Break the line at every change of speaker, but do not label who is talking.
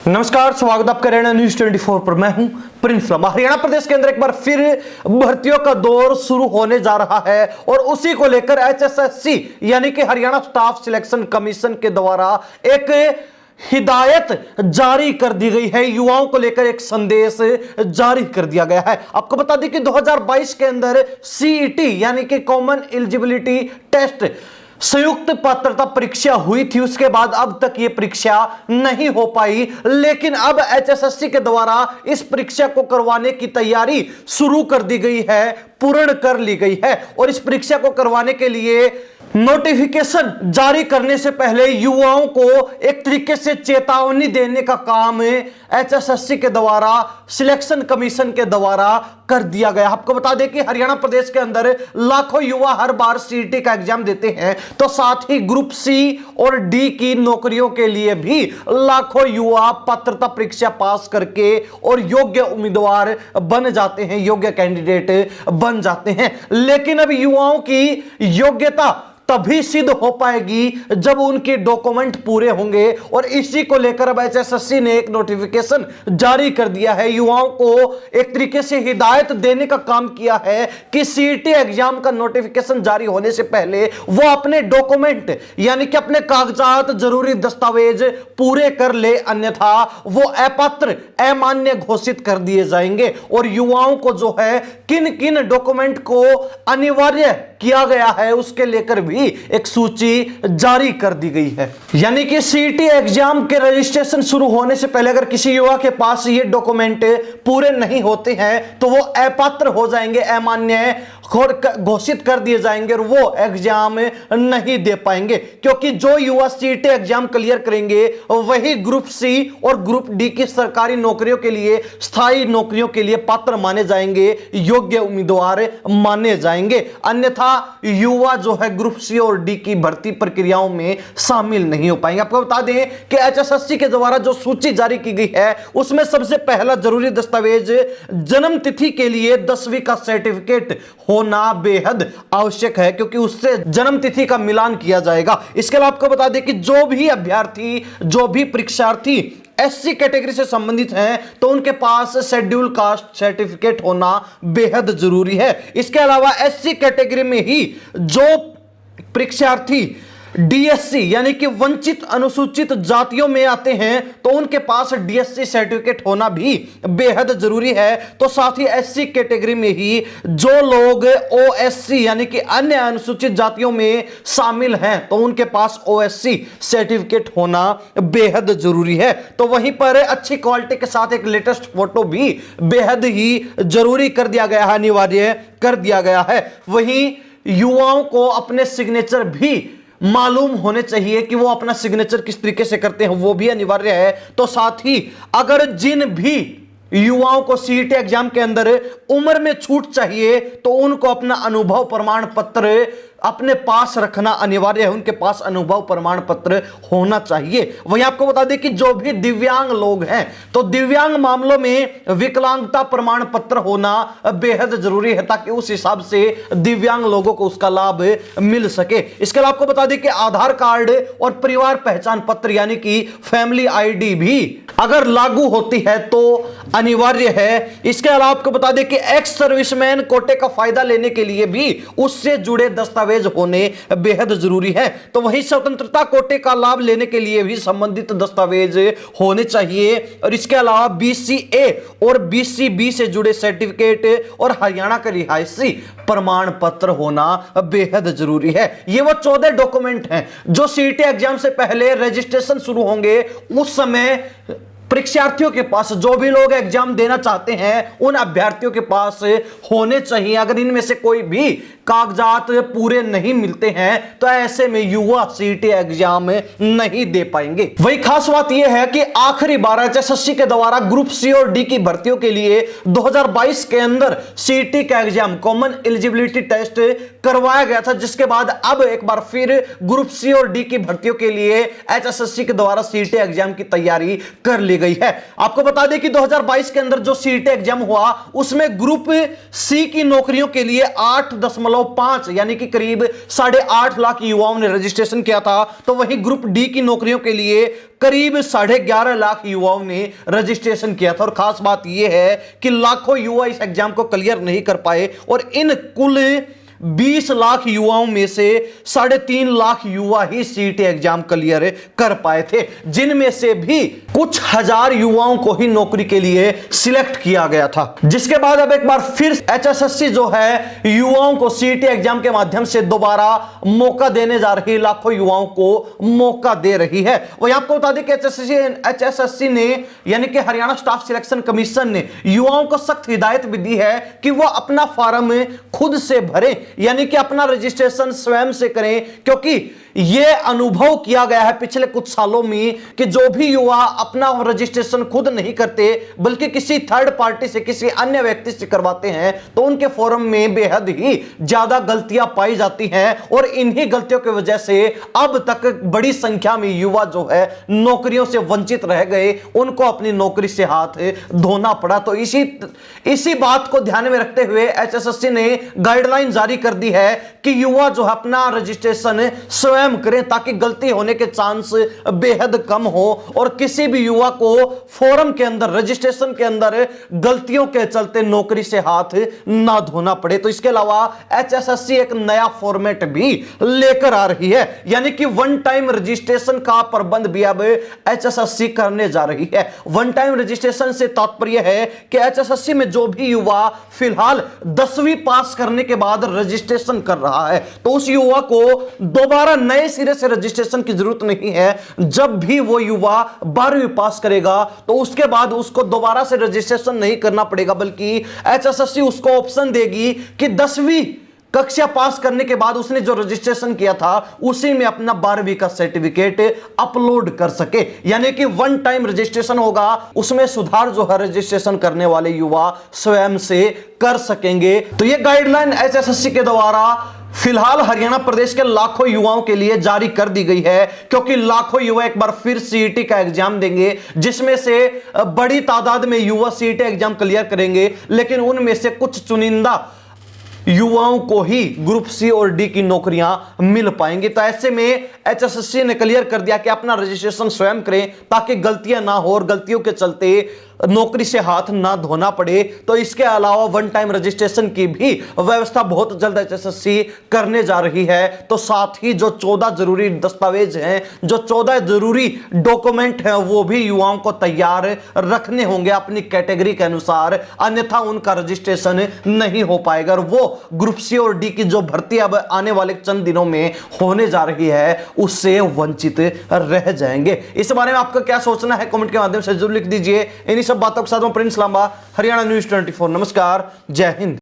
नमस्कार, स्वागत आपका हरियाणा न्यूज 24 पर। मैं हूं प्रिंस लम्बा। हरियाणा प्रदेश के अंदर एक बार फिर भर्तियों का दौर शुरू होने जा रहा है और उसी को लेकर एचएसएससी यानी कि हरियाणा स्टाफ सिलेक्शन कमीशन के द्वारा एक हिदायत जारी कर दी गई है। युवाओं को लेकर एक संदेश जारी कर दिया गया है। आपको बता दें कि 2022 के अंदर सीईटी यानी कि कॉमन एलिजिबिलिटी टेस्ट संयुक्त पात्रता परीक्षा हुई थी। उसके बाद अब तक ये परीक्षा नहीं हो पाई, लेकिन अब एचएसएससी के द्वारा इस परीक्षा को करवाने की तैयारी शुरू कर दी गई है, पूर्ण कर ली गई है। और इस परीक्षा को करवाने के लिए नोटिफिकेशन जारी करने से पहले युवाओं को एक तरीके से चेतावनी देने का काम एचएसएससी के द्वारा सिलेक्शन कमीशन के द्वारा कर दिया गया। आपको बता दें कि हरियाणा प्रदेश के अंदर लाखों युवा हर बार सीईटी का एग्जाम देते हैं, तो साथ ही ग्रुप सी और डी की नौकरियों के लिए भी लाखों युवा पात्रता परीक्षा पास करके और योग्य उम्मीदवार बन जाते हैं, योग्य कैंडिडेट बन जाते हैं। लेकिन अब युवाओं की योग्यता तभी सिद्ध हो पाएगी जब उनके डॉक्यूमेंट पूरे होंगे। और इसी को लेकर अब एचएसएससी ने एक नोटिफिकेशन जारी कर दिया है, युवाओं को एक तरीके से हिदायत देने का काम किया है कि सीईटी एग्जाम का नोटिफिकेशन जारी होने से पहले वो अपने डॉक्यूमेंट यानी कि अपने कागजात, जरूरी दस्तावेज पूरे कर ले, अन्यथा वो अपात्र, अमान्य घोषित कर दिए जाएंगे। और युवाओं को जो है किन किन डॉक्यूमेंट को अनिवार्य किया गया है उसके लेकर भी एक सूची जारी कर दी गई है। यानी कि सीईटी एग्जाम के रजिस्ट्रेशन शुरू होने से पहले अगर किसी युवा के पास ये डॉक्यूमेंट पूरे नहीं होते हैं तो वो अपात्र हो जाएंगे, अमान्य घोषित कर दिए जाएंगे और वो एग्जाम नहीं दे पाएंगे। क्योंकि जो युवा सीईटी एग्जाम क्लियर करेंगे वही ग्रुप सी और ग्रुप डी की सरकारी नौकरियों के लिए, स्थायी नौकरियों के लिए पात्र माने जाएंगे, योग्य उम्मीदवार माने जाएंगे। अन्यथा युवा जो है ग्रुप सी और डी की भर्ती प्रक्रियाओं में शामिल नहीं हो पाएंगे। आपको बता दें कि एचएसएससी के द्वारा जो सूची जारी की गई है उसमें सबसे पहला जरूरी दस्तावेज जन्म तिथि के लिए 10वीं का सर्टिफिकेट होना बेहद आवश्यक है, क्योंकि उससे जन्म तिथि का मिलान किया जाएगा। इसके अलावा आपको बता दें कि जो भी अभ्यर्थी, जो भी परीक्षार्थी एससी कैटेगरी से संबंधित हैं तो उनके पास शेड्यूल कास्ट सर्टिफिकेट होना बेहद जरूरी है। इसके अलावा एससी कैटेगरी में ही जो परीक्षार्थी डीएससी यानी कि वंचित अनुसूचित जातियों में आते हैं तो उनके पास डीएससी सर्टिफिकेट होना भी बेहद जरूरी है। तो साथ ही एससी कैटेगरी में ही जो लोग ओएससी यानी कि अन्य अनुसूचित जातियों में शामिल हैं तो उनके पास ओएससी सर्टिफिकेट होना बेहद जरूरी है। तो वहीं पर अच्छी क्वालिटी के साथ एक लेटेस्ट फोटो भी बेहद ही जरूरी कर दिया गया है, अनिवार्य कर दिया गया है। वहीं युवाओं को अपने सिग्नेचर भी मालूम होने चाहिए कि वो अपना सिग्नेचर किस तरीके से करते हैं, वो भी अनिवार्य है। तो साथ ही अगर जिन भी युवाओं को सीईटी एग्जाम के अंदर उम्र में छूट चाहिए तो उनको अपना अनुभव प्रमाण पत्र अपने पास रखना अनिवार्य है, उनके पास अनुभव प्रमाण पत्र होना चाहिए। वहीं आपको बता दें कि जो भी दिव्यांग लोग हैं तो दिव्यांग मामलों में विकलांगता प्रमाण पत्र होना बेहद जरूरी है ताकि उस हिसाब से दिव्यांग लोगों को उसका लाभ मिल सके। इसके अलावा आपको बता दें कि आधार कार्ड और परिवार पहचान पत्र यानी कि फैमिली आईडी भी अगर लागू होती है तो अनिवार्य है। इसके अलावा आपको बता दें कि एक्स सर्विसमैन कोटे का फायदा लेने के लिए भी उससे जुड़े दस्तावेज होने बेहद जरूरी है। तो वही स्वतंत्रता कोटे का लाभ लेने के लिए भी संबंधित दस्तावेज होने चाहिए। और इसके अलावा बीसीए और बीसीबी से जुड़े सर्टिफिकेट और हरियाणा का रिहायशी प्रमाण पत्र होना बेहद जरूरी है। ये वो 14 डॉक्यूमेंट हैं जो सीईटी एग्जाम से पहले रजिस्ट्रेशन शुरू होंगे उस समय परीक्षार्थियों के पास, जो भी लोग एग्जाम देना चाहते हैं उन अभ्यर्थियों के पास होने चाहिए। अगर इनमें से कोई भी कागजात पूरे नहीं मिलते हैं तो ऐसे में युवा सीईटी एग्जाम नहीं दे पाएंगे। वही खास बात यह है कि आखिरी बार एचएसएससी के द्वारा ग्रुप सी और डी की भर्तियों के लिए 2022 के अंदर सीईटी का एग्जाम, कॉमन एलिजिबिलिटी टेस्ट करवाया गया था, जिसके बाद अब एक बार फिर ग्रुप सी और डी की भर्तियों के लिए एचएसएससी के द्वारा सीईटी एग्जाम की तैयारी कर ली गई है। आपको बता दें कि 2022 के अंदर जो सीईटी एग्जाम हुआ उसमें ग्रुप सी की नौकरियों के लिए 8.5 105 यानी कि करीब 8.5 लाख युवाओं ने रजिस्ट्रेशन किया था, तो वहीं ग्रुप डी की नौकरियों के लिए करीब 11.5 लाख युवाओं ने रजिस्ट्रेशन किया था। और खास बात यह है कि लाखों युवा इस एग्जाम को क्लियर नहीं कर पाए और इन कुल 20 लाख युवाओं में से 3.5 लाख युवा ही सीईटी एग्जाम क्लियर कर पाए थे, जिनमें से भी कुछ हजार युवाओं को ही नौकरी के लिए सिलेक्ट किया गया था। जिसके बाद अब एक बार फिर एचएसएससी जो है युवाओं को सीईटी एग्जाम के माध्यम से दोबारा मौका देने जा रही, लाखों युवाओं को मौका दे रही है। वही आपको बता दें कि एचएसएससी ने यानी कि हरियाणा स्टाफ सिलेक्शन कमीशन ने युवाओं को सख्त हिदायत भी दी है कि वह अपना फॉर्म खुद से भरें, यानी कि अपना रजिस्ट्रेशन स्वयं से करें, क्योंकि यह अनुभव किया गया है पिछले कुछ सालों में कि जो भी युवा अपना रजिस्ट्रेशन खुद नहीं करते बल्कि किसी थर्ड पार्टी से, किसी अन्य व्यक्ति से करवाते हैं, तो उनके फॉर्म में बेहद ही ज्यादा गलतियां पाई जाती हैं और इन्हीं गलतियों की वजह से अब तक बड़ी संख्या में युवा जो है नौकरियों से वंचित रह गए, उनको अपनी नौकरी से हाथ धोना पड़ा। तो इसी बात को ध्यान में रखते हुए एचएसएससी ने गाइडलाइन जारी कर दी है कि युवा जो है अपना रजिस्ट्रेशन स्वयं करें ताकि गलती होने के चांस बेहद कम हो और किसी भी युवा को फॉर्म के अंदर, रजिस्ट्रेशन के अंदर गलतियों के चलते नौकरी से हाथ ना धोना पड़े। तो इसके अलावा एचएसएससी एक नया फॉर्मेट भी लेकर आ रही है, यानी कि वन टाइम रजिस्ट्रेशन का प्रबंध भी अब एचएसएससी करने जा रही है। वन टाइम रजिस्ट्रेशन से तात्पर्य है कि एचएसएससी में जो भी युवा फिलहाल 10वीं पास करने के बाद रजिस्ट्रेशन कर रहा है, तो उस युवा को दोबारा नए सिरे से रजिस्ट्रेशन की जरूरत नहीं है। जब भी वो युवा 12वीं पास करेगा तो उसके बाद उसको दोबारा से रजिस्ट्रेशन नहीं करना पड़ेगा, बल्कि एचएसएससी उसको ऑप्शन देगी कि 10वीं कक्षा पास करने के बाद उसने जो रजिस्ट्रेशन किया था उसी में अपना 12वीं का सर्टिफिकेट अपलोड कर सके, यानी कि वन टाइम रजिस्ट्रेशन होगा, उसमें सुधार जो है रजिस्ट्रेशन करने वाले युवा स्वयं से कर सकेंगे। तो यह गाइडलाइन एचएसएससी के द्वारा फिलहाल हरियाणा प्रदेश के लाखों युवाओं के लिए जारी कर दी गई है, क्योंकि लाखों युवा एक बार फिर सीईटी का एग्जाम देंगे, जिसमें से बड़ी तादाद में युवा सीईटी एग्जाम क्लियर करेंगे, लेकिन उनमें से कुछ चुनिंदा युवाओं को ही ग्रुप सी और डी की नौकरियां मिल पाएंगी। तो ऐसे में एचएसएससी ने क्लियर कर दिया कि अपना रजिस्ट्रेशन स्वयं करें ताकि गलतियां ना हो और गलतियों के चलते नौकरी से हाथ ना धोना पड़े। तो इसके अलावा वन टाइम रजिस्ट्रेशन की भी व्यवस्था बहुत जल्द एचएसएससी करने जा रही है। तो साथ ही जो 14 जरूरी दस्तावेज हैं, जो 14 जरूरी डॉक्यूमेंट हैं, वो भी युवाओं को तैयार रखने होंगे अपनी कैटेगरी के अनुसार, अन्यथा उनका रजिस्ट्रेशन नहीं हो पाएगा और वो ग्रुप सी और डी की जो भर्ती अब आने वाले चंद दिनों में होने जा रही है उससे वंचित रह जाएंगे। इस बारे में आपका क्या सोचना है कमेंट के माध्यम से जरूर लिख दीजिए। इन्हीं सब बातों के साथ मैं प्रिंस लांबा, हरियाणा न्यूज़ 24। नमस्कार, जय हिंद।